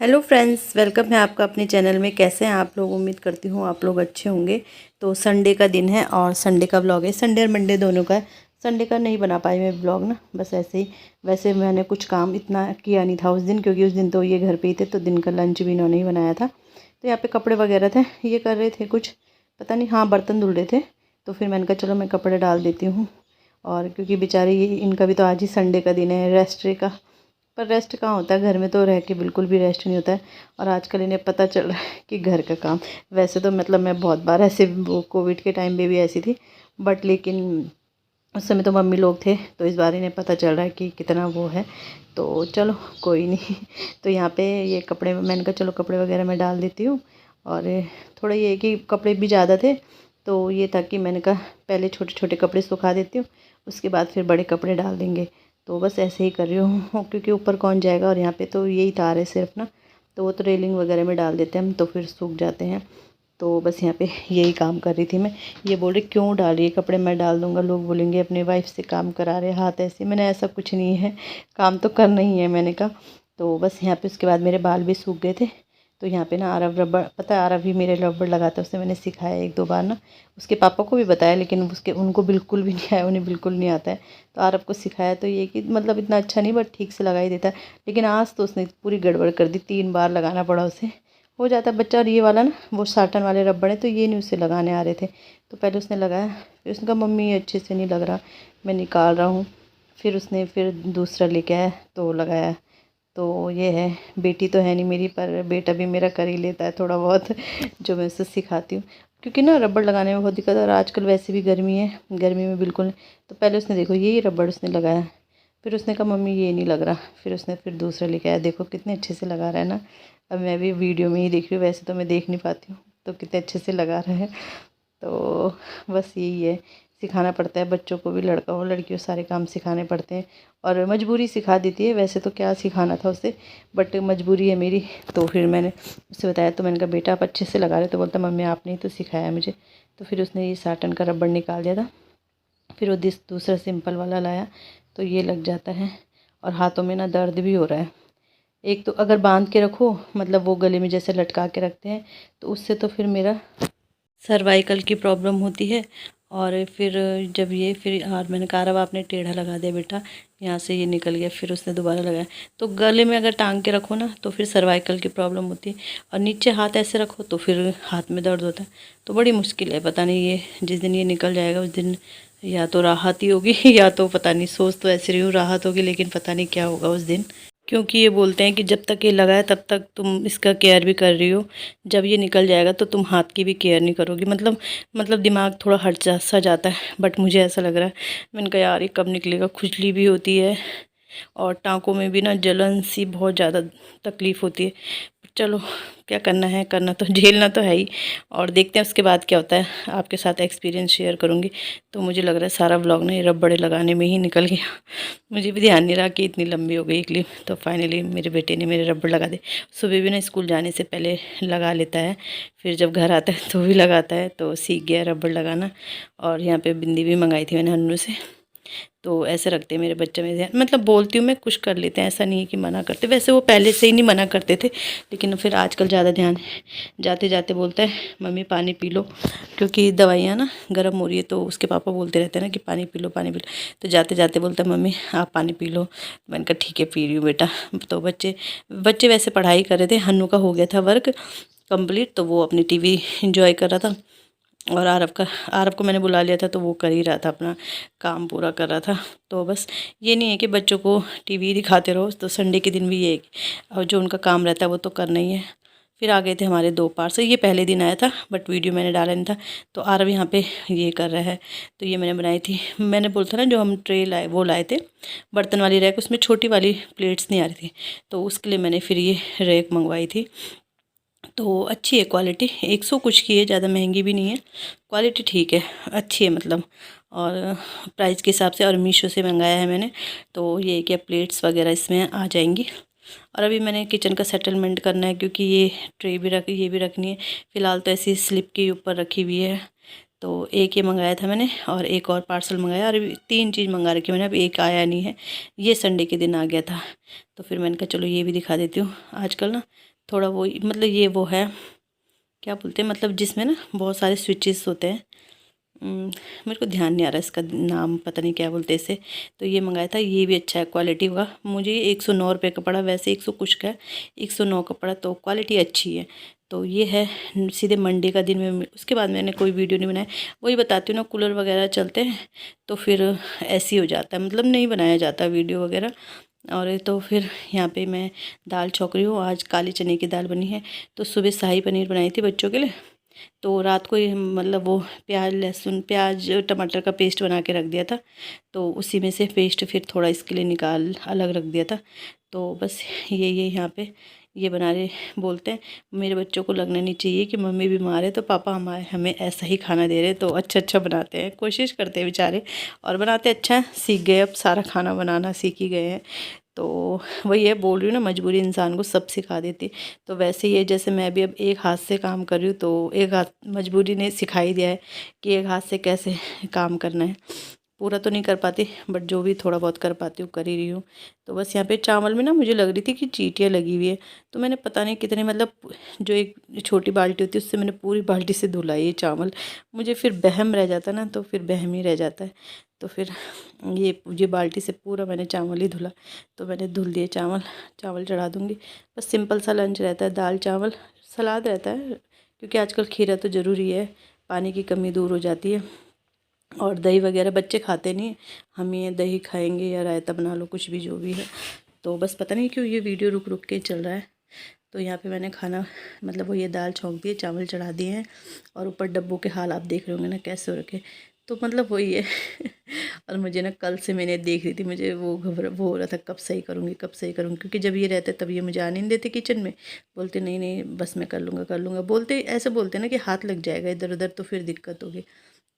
Hello friends, welcome है आपका अपने चैनल में। कैसे हैं आप लोग? उम्मीद करती हूँ आप लोग अच्छे होंगे। तो संडे का दिन है और संडे का ब्लॉग है। संडे और मंडे दोनों का है। संडे का नहीं बना पाई मैं ब्लॉग ना, बस ऐसे ही। वैसे मैंने कुछ काम इतना किया नहीं था उस दिन, क्योंकि उस दिन तो ये घर पे ही थे, तो दिन का लंच भी इन्होंने ही बनाया था। तो यहाँ पे कपड़े वगैरह थे, ये कर रहे थे कुछ, पता नहीं, हाँ बर्तन धुल रहे थे। तो फिर मैंने कहा चलो मैं कपड़े डाल देती हूँ। और क्योंकि बेचारे ये इनका भी तो आज ही संडे का दिन है, रेस्ट डे का। पर रेस्ट कहाँ होता है, घर में तो रह के बिल्कुल भी रेस्ट नहीं होता है। और आजकल इन्हें पता चल रहा है कि घर का काम, वैसे तो मतलब मैं बहुत बार ऐसे वो कोविड के टाइम पे भी ऐसी थी, बट लेकिन उस समय तो मम्मी लोग थे, तो इस बार इन्हें पता चल रहा है कि कितना वो है। तो चलो कोई नहीं। तो यहाँ पे ये कपड़े, मैंने कहा चलो कपड़े वगैरह मैं डाल देती हूँ। और थोड़ा ये है कि कपड़े भी ज़्यादा थे, तो ये था कि मैंने कहा पहले छोटे छोटे कपड़े सुखा देती हूँ, उसके बाद फिर बड़े कपड़े डाल देंगे। तो बस ऐसे ही कर रही हूँ, क्योंकि ऊपर कौन जाएगा। और यहाँ पे तो यही तार है सिर्फ ना, तो वो तो रेलिंग वगैरह में डाल देते हैं हम, तो फिर सूख जाते हैं। तो बस यहाँ पे यही काम कर रही थी मैं। ये बोल रही क्यों डाल रही है कपड़े? मैं डाल दूँगा, लोग बोलेंगे अपने वाइफ से काम करा रहे हाथ ऐसे। मैंने ऐसा कुछ नहीं है, काम तो करना ही है, मैंने कहा। तो बस यहाँ पे उसके बाद मेरे बाल भी सूख गए थे। तो यहाँ पे ना आरव रबड़, पता है आरव भी मेरे रबड़ लगाता है, उससे मैंने सिखाया एक दो बार ना। उसके पापा को भी बताया, लेकिन उसके उनको बिल्कुल भी नहीं आया, उन्हें बिल्कुल नहीं आता है। तो आरव को सिखाया, तो ये कि मतलब इतना अच्छा नहीं, बट ठीक से लगा ही देता है। लेकिन आज तो उसने पूरी गड़बड़ कर दी, 3 बार लगाना पड़ा उसे। हो जाता है बच्चा। और ये वाला ना वो साटन वाले रबड़ है, तो ये नहीं उसे लगाने आ रहे थे। तो पहले उसने लगाया, फिर उसने कहा मम्मी ये अच्छे से नहीं लग रहा, मैं निकाल रहा हूँ। फिर दूसरा लेके आया तो लगाया। तो ये है, बेटी तो है नहीं मेरी, पर बेटा भी मेरा कर ही लेता है थोड़ा बहुत जो मैं उसे सिखाती हूँ। क्योंकि ना रबड़ लगाने में बहुत दिक्कत है, और आजकल वैसे भी गर्मी है, गर्मी में बिल्कुल नहीं। तो पहले उसने देखो यही रबड़ उसने लगाया, फिर उसने कहा मम्मी ये नहीं लग रहा, फिर उसने फिर दूसरा लेके आया। देखो कितने अच्छे से लगा रहा है ना। अब मैं भी वीडियो में ही देख रही हूँ, वैसे तो मैं देख नहीं पाती हूँ, तो कितने अच्छे से लगा रहा है। तो बस यही है, सिखाना पड़ता है बच्चों को भी, लड़का हो लड़की हो सारे काम सिखाने पड़ते हैं। और मजबूरी सिखा देती है, वैसे तो क्या सिखाना था उसे, बट मजबूरी है मेरी। तो फिर मैंने उससे बताया, तो मैंने कहा बेटा आप अच्छे से लगा रहे, तो बोलता मम्मी आपने ही तो सिखाया मुझे। तो फिर उसने ये साटन का रबड़ निकाल दिया था। फिर वो दूसरा सिंपल वाला लाया, तो ये लग जाता है। और हाथों में ना दर्द भी हो रहा है। एक तो अगर बांध के रखो, मतलब वो गले में जैसे लटका के रखते हैं, तो उससे तो फिर मेरा सर्वाइकल की प्रॉब्लम होती है। और फिर जब ये फिर, और मैंने कहा अब आपने टेढ़ा लगा दिया बेटा, यहाँ से ये निकल गया। फिर उसने दोबारा लगाया। तो गले में अगर टांग के रखो ना, तो फिर सर्वाइकल की प्रॉब्लम होती है। और नीचे हाथ ऐसे रखो तो फिर हाथ में दर्द होता है। तो बड़ी मुश्किल है, पता नहीं ये जिस दिन ये निकल जाएगा उस दिन या तो राहत ही होगी या तो पता नहीं, सोच तो ऐसे रही हूँ राहत होगी, लेकिन पता नहीं क्या होगा उस दिन। क्योंकि ये बोलते हैं कि जब तक ये लगा है तब तक तुम इसका केयर भी कर रही हो, जब ये निकल जाएगा तो तुम हाथ की भी केयर नहीं करोगी। मतलब दिमाग थोड़ा हट सा जाता है। बट मुझे ऐसा लग रहा है, मैंने कहा यार ये कब निकलेगा। खुजली भी होती है, और टाँकों में भी ना जलन सी बहुत ज़्यादा तकलीफ़ होती है। चलो क्या करना है, करना तो झेलना तो है ही। और देखते हैं उसके बाद क्या होता है, आपके साथ एक्सपीरियंस शेयर करूँगी। तो मुझे लग रहा है सारा व्लॉग ना ये रबड़े लगाने में ही निकल गया। मुझे भी ध्यान नहीं रहा कि इतनी लंबी हो गई क्लिप। तो फाइनली मेरे बेटे ने मेरे रबड़ लगा दे। सुबह भी ना स्कूल जाने से पहले लगा लेता है, फिर जब घर आता है तो भी लगाता है, तो सीख गया रबड़ लगाना। और यहाँ पे बिंदी भी मंगाई थी मैंने हन्नू से। तो ऐसे रखते हैं मेरे बच्चे में ध्यान, मतलब बोलती हूँ मैं, कुछ कर लेते हैं, ऐसा नहीं है कि मना करते। वैसे वो पहले से ही नहीं मना करते थे, लेकिन फिर आजकल ज़्यादा ध्यान है। जाते जाते बोलता है मम्मी पानी पी लो, क्योंकि दवाइयाँ ना गर्म हो रही है, तो उसके पापा बोलते रहते हैं ना कि पानी पी लो पानी पी लो। तो जाते जाते बोलता है मम्मी आप पानी पी लो। मैंने कहा ठीक है पी रही हूँ बेटा। तो बच्चे बच्चे वैसे पढ़ाई कर रहे थे, हन्नू का हो गया था वर्क कंप्लीट, तो वो अपनी टीवी इंजॉय कर रहा था। और आरव को मैंने बुला लिया था, तो वो कर ही रहा था अपना काम पूरा कर रहा था। तो बस ये नहीं है कि बच्चों को टीवी दिखाते रहो, तो संडे के दिन भी ये है और जो उनका काम रहता है वो तो करना ही है। फिर आ गए थे हमारे 2 पार्सल, ये पहले दिन आया था बट वीडियो मैंने डाला नहीं था। तो आरव यहाँ पे ये कर रहा है। तो ये मैंने बनाई थी, मैंने बोला था ना जो हम ट्रे लाए वो लाए थे बर्तन वाली रैक, उसमें छोटी वाली प्लेट्स नहीं आ रही थी, तो उसके लिए मैंने फिर ये रैक मंगवाई थी। तो अच्छी है क्वालिटी, 100 कुछ की है, ज़्यादा महंगी भी नहीं है, क्वालिटी ठीक है, अच्छी है मतलब। और प्राइस के हिसाब से, और मीशो से मंगाया है मैंने। तो ये है कि प्लेट्स वगैरह इसमें आ जाएंगी। और अभी मैंने किचन का सेटलमेंट करना है, क्योंकि ये ट्रे भी ये भी रखनी है। फ़िलहाल तो ऐसी स्लिप के ऊपर रखी हुई है, तो एक ये मंगाया था मैंने और एक और पार्सल मंगाया, और 3 चीज़ मंगा रखी मैंने, अब एक आया नहीं है, ये संडे के दिन आ गया था। तो फिर मैंने कहा चलो ये भी दिखा देती हूँ। आजकल ना थोड़ा वो मतलब ये वो है, क्या बोलते हैं, मतलब जिसमें ना बहुत सारे स्विचेस होते हैं। मेरे को ध्यान नहीं आ रहा इसका नाम, पता नहीं क्या बोलते इसे। तो ये मंगाया था, ये भी अच्छा है क्वालिटी का। मुझे 109 रुपये का पड़ा, वैसे 100 कुछ का, 109 का पड़ा, तो क्वालिटी अच्छी है। तो ये है सीधे मंडे का दिन में। उसके बाद मैंने कोई वीडियो नहीं बनाया, वही बताती हूँ ना, कूलर वगैरह चलते हैं तो फिर ऐसे ही हो जाता है, मतलब नहीं बनाया जाता वीडियो वगैरह। और तो फिर यहाँ पे मैं दाल छौंक रही हूँ। आज काली चने की दाल बनी है। तो सुबह शाही पनीर बनाई थी बच्चों के लिए, तो रात को ही मतलब वो प्याज लहसुन प्याज टमाटर का पेस्ट बना के रख दिया था। तो उसी में से पेस्ट फिर थोड़ा इसके लिए निकाल अलग रख दिया था। तो बस ये यहाँ पे ये बना रहे। बोलते हैं मेरे बच्चों को लगना नहीं चाहिए कि मम्मी बीमार है तो पापा हमारे हमें ऐसा ही खाना दे रहे, तो अच्छा अच्छा बनाते हैं, कोशिश करते हैं बेचारे, और बनाते अच्छा है। सीख गए, अब सारा खाना बनाना सीख ही गए हैं। तो वही है, बोल रही हूँ ना, मजबूरी इंसान को सब सिखा देती। तो वैसे ही है, जैसे मैं भी अब एक हाथ से काम कर रही हूँ, तो एक हाथ मजबूरी ने सिखाई दिया है कि एक हाथ से कैसे काम करना है। पूरा तो नहीं कर पाती, बट जो भी थोड़ा बहुत कर पाती हूँ कर ही रही हूँ। तो बस यहाँ पे चावल में ना मुझे लग रही थी कि चींटियाँ लगी हुई है, तो मैंने पता नहीं कितने, मतलब जो एक छोटी बाल्टी होती है उससे मैंने पूरी बाल्टी से धुला ये चावल। मुझे फिर बहम रह जाता ना, तो फिर बहम ही रह जाता है। तो फिर ये बाल्टी से पूरा मैंने चावल ही धुला। तो मैंने धुल दिए चावल, चावल चढ़ा दूँगी। बस सिंपल सा लंच रहता है, दाल चावल सलाद रहता है, क्योंकि आजकल खीरा तो ज़रूरी है, पानी की कमी दूर हो जाती है। और दही वगैरह बच्चे खाते नहीं, हम ये दही खाएंगे या रायता बना लो, कुछ भी जो भी है। तो बस पता नहीं क्यों ये वीडियो रुक रुक के चल रहा है। तो यहाँ पे मैंने खाना मतलब वो ये दाल छौंक दिए, चावल चढ़ा दिए हैं, और ऊपर डब्बों के हाल आप देख रहे होंगे ना कैसे हो रखे। तो मतलब वही है और मुझे ना कल से मैंने देख रही थी, मुझे वो वो हो रहा था कब सही करूँगी कब सही करूँगी, क्योंकि जब ये रहते तब ये मुझे आने नहीं देते किचन में। बोलते नहीं नहीं बस मैं कर लूँगा, बोलते ऐसे बोलते ना कि हाथ लग जाएगा इधर उधर तो फिर दिक्कत होगी।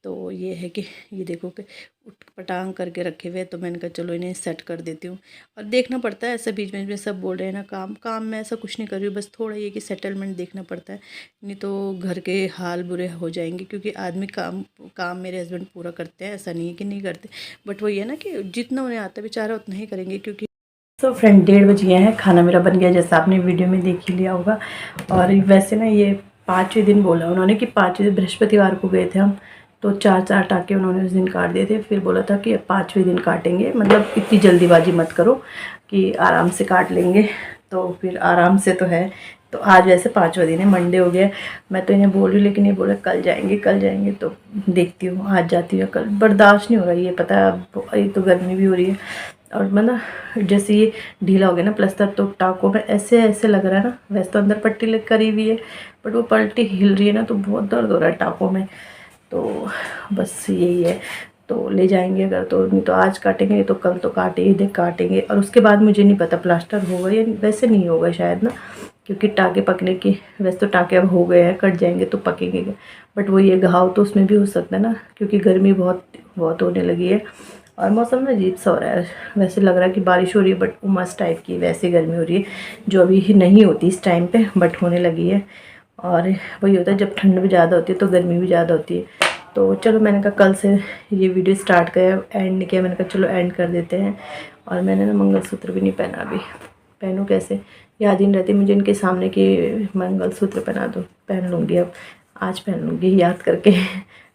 तो ये है कि ये देखो कि उठ पटांग करके रखे हुए, तो मैंने कहा चलो इन्हें सेट कर देती हूँ। और देखना पड़ता है, ऐसा बीच में सब बोल रहे हैं ना काम काम, मैं ऐसा कुछ नहीं कर रही हूँ, बस थोड़ा ये कि सेटलमेंट देखना पड़ता है, नहीं तो घर के हाल बुरे हो जाएंगे। क्योंकि आदमी काम काम मेरे हस्बैंड पूरा करते हैं, ऐसा नहीं है कि नहीं करते, बट वही है ना कि जितना उन्हें आता है बेचारा उतना ही करेंगे। क्योंकि तो फ्रेंड 1:30 बज गए हैं, खाना मेरा बन गया जैसा आपने वीडियो में देख ही लिया होगा। और वैसे ना ये 5वें दिन बोला उन्होंने कि 5वें बृहस्पतिवार को गए थे हम, तो 4 टाँके उन्होंने उस दिन काट दिए थे। फिर बोला था कि 5वें दिन काटेंगे, मतलब इतनी जल्दीबाजी मत करो कि आराम से काट लेंगे। तो फिर आराम से तो है। तो आज वैसे 5वां दिन है, मंडे हो गया। मैं तो इन्हें बोल रही हूँ, लेकिन ये बोले कल जाएंगे। तो देखती हूँ आज जाती हूँ, कल बर्दाश्त नहीं हो रहा, ये पता है अब एक तो गर्मी भी हो रही है, और मतलब जैसे ये ढीला हो गया ना प्लास्टर, तो टाँकों में ऐसे ऐसे लग रहा है ना। वैसे तो अंदर पट्टी लग करी हुई है, बट वो पट्टी हिल रही है ना, तो बहुत दर्द हो रहा है टाँकों में। तो बस यही है, तो ले जाएंगे अगर, तो नहीं तो आज काटेंगे, नहीं तो कल तो काटेंगे। और उसके बाद मुझे नहीं पता प्लास्टर होगा या वैसे नहीं होगा शायद ना, क्योंकि टाँके पकने की, वैसे तो टाँके अब हो गए हैं, कट जाएंगे तो पकेंगे, बट वो ये घाव तो उसमें भी हो सकता है ना, क्योंकि गर्मी बहुत बहुत होने लगी है। और मौसम ना अजीब सा हो रहा है, वैसे लग रहा है कि बारिश हो रही है, बट उमस टाइप की वैसे गर्मी हो रही है, जो अभी नहीं होती इस टाइम पे, बट होने लगी है। और वही होता है, जब ठंड भी ज़्यादा होती है तो गर्मी भी ज़्यादा होती है। तो चलो मैंने कहा कल से ये वीडियो स्टार्ट किया, एंड नहीं किया, मैंने कहा चलो एंड कर देते हैं। और मैंने ना मंगलसूत्र भी नहीं पहना, अभी पहनूँ कैसे, याद ही नहीं रहती मुझे इनके सामने कि मंगलसूत्र पहन लूँगी, अब आज पहन लूँगी याद करके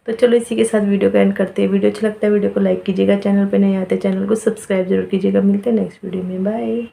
तो चलो इसी के साथ वीडियो को एंड करते हैं। वीडियो अच्छा लगता है वीडियो को लाइक कीजिएगा, चैनल पे नए आते चैनल को सब्सक्राइब जरूर कीजिएगा। मिलते हैं नेक्स्ट वीडियो में, बाय।